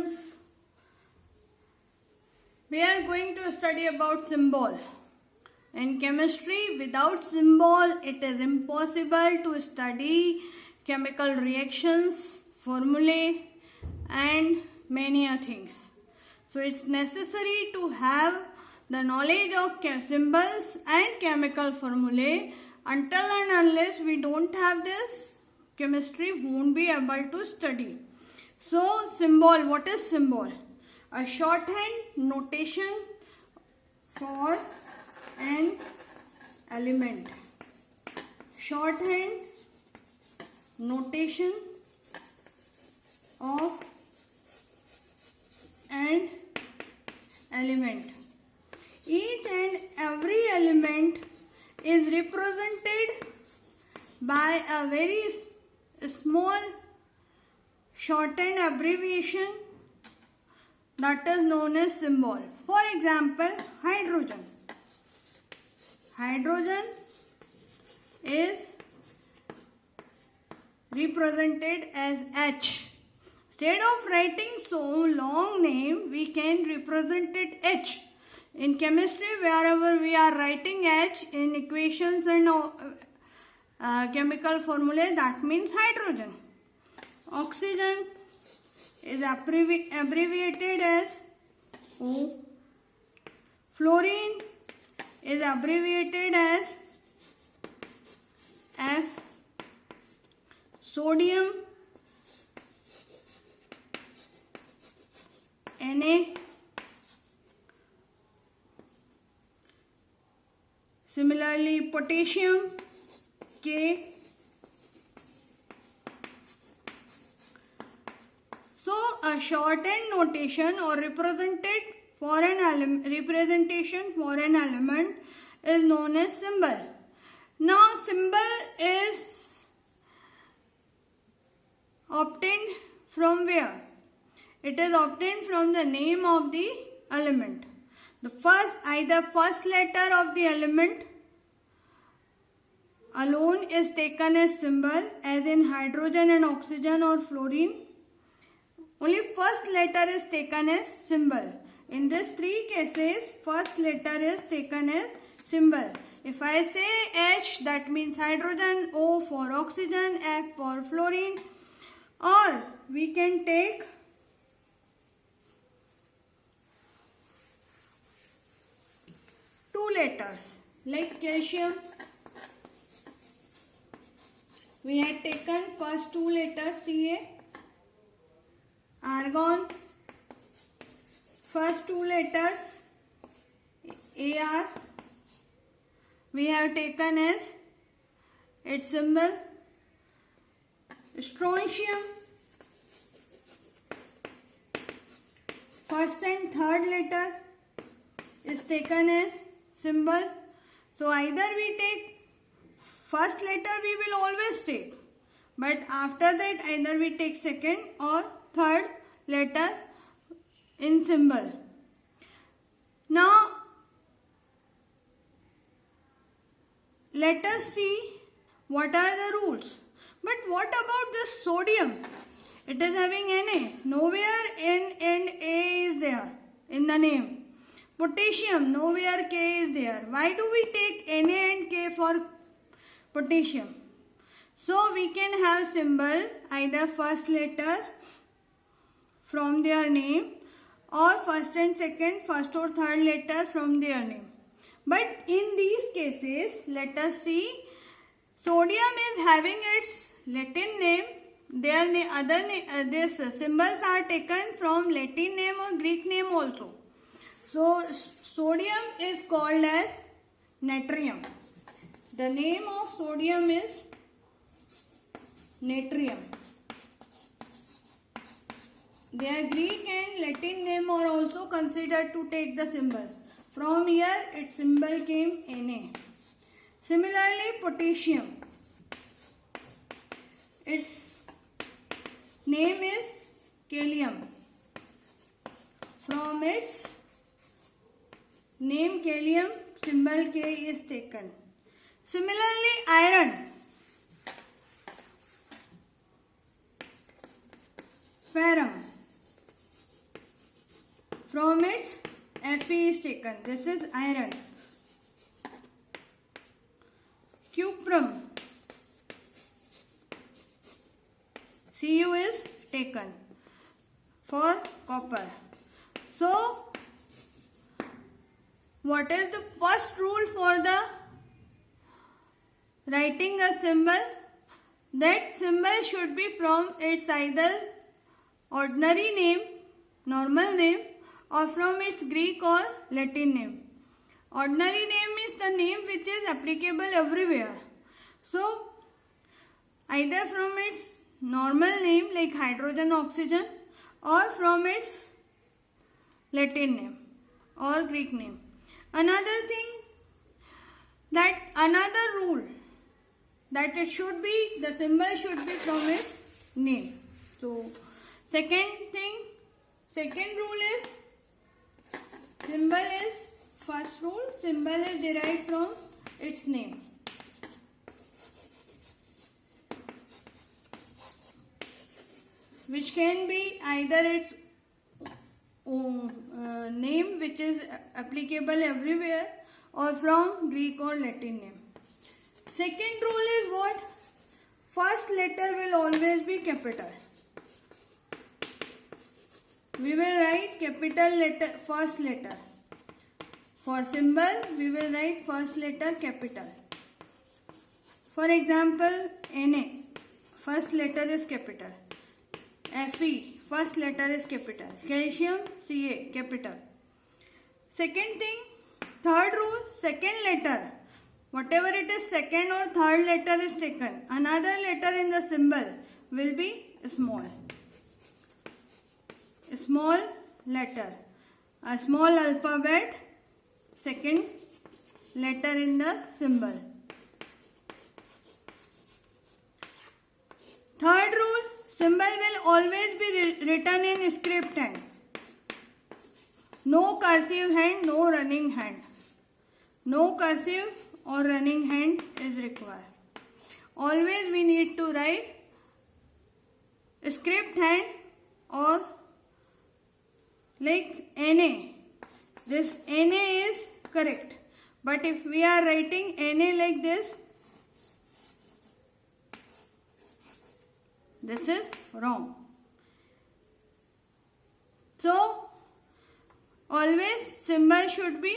students, we are going to study about symbol. In chemistry, without symbol, it is impossible to study chemical reactions, formulae, and many things. So it's necessary to have the knowledge of symbols and chemical formulae. Until and unless we don't have this, chemistry won't be able to study. So symbol, what is symbol? A shorthand notation for an element. Shorthand notation of an element. Each and every element is represented by a very small shortened abbreviation that is known as symbol. For example, hydrogen. Hydrogen is represented as H. Instead of writing so long name, we can represent it H. In chemistry, wherever we are writing H in equations and chemical formulae, that means hydrogen. Oxygen is abbreviated as O. Fluorine is abbreviated as F. Sodium, Na. Similarly, potassium, K. So, a shortened notation or representation for an element is known as symbol. Now, symbol is obtained from where? It is obtained from the name of the element. Either first letter of the element alone is taken as symbol, as in hydrogen and oxygen or fluorine. Only first letter is taken as symbol. In these three cases, first letter is taken as symbol. If I say H, that means hydrogen, O for oxygen, F for fluorine, or we can take two letters like calcium. We had taken first two letters Ca. Argon, first two letters Ar. We have taken as its symbol. Strontium, first and third letter is taken as symbol. So either we take first letter, we will always take, but after that either we take second or third letter in symbol. Now let us see what are the rules. But what about this sodium? It is having Na. Nowhere N and A is there in the name. Potassium, nowhere K is there. Why do we take Na and K for potassium? So we can have symbol either first letter from their name or first and second, first or third letter from their name. But in these cases, let us see, sodium is having its Latin name. These symbols are taken from Latin name or Greek name also. So sodium is called as natrium. The name of sodium is natrium. Their Greek and Latin name are also considered to take the symbols. From here, its symbol came Na. Similarly, potassium. Its name is Kalium. From its name Kalium, symbol K is taken. Similarly, iron. Ferrum. from its Fe is taken. This is iron. Cuprum, Cu is taken for copper. So, what is the first rule for the writing a symbol? That symbol should be from its either ordinary name, normal name, or from its Greek or Latin name. Ordinary name is the name which is applicable everywhere. So, either from its normal name like hydrogen, oxygen, or from its Latin name or Greek name. Another thing, that another rule, that it should be, the symbol should be from its name. So, second rule is, symbol is, first rule, symbol is derived from its name. Which can be either its name which is applicable everywhere, or from Greek or Latin name. Second rule is what? First letter will always be capital. We will write capital letter, first letter. For symbol, we will write first letter capital. For example, Na, first letter is capital. Fe, first letter is capital. Calcium, Ca, capital. Second thing, third rule, second letter. Whatever it is, second or third letter is taken. Another letter in the symbol will be small. Small letter. A small alphabet, second letter in the symbol. Third rule, symbol will always be written in script hand. No cursive hand, no running hand. No cursive or running hand is required. Always we need to write script hand or like Na. This Na is correct. But if we are writing Na like this is wrong. So, always symbol should be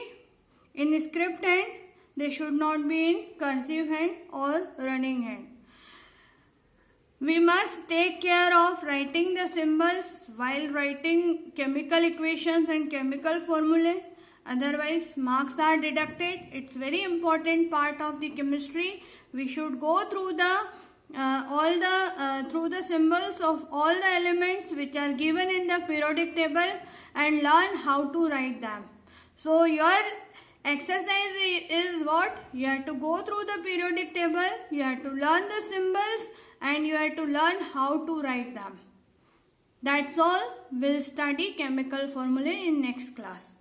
in script hand. They should not be in cursive hand or running hand. We must take care of writing the symbols while writing chemical equations and chemical formulae. Otherwise, marks are deducted. It's very important part of the chemistry. We should go through through the symbols of all the elements which are given in the periodic table and learn how to write them. So your exercise is what? You have to go through the periodic table, you have to learn the symbols, and you have to learn how to write them. That's all. We'll study chemical formulae in next class.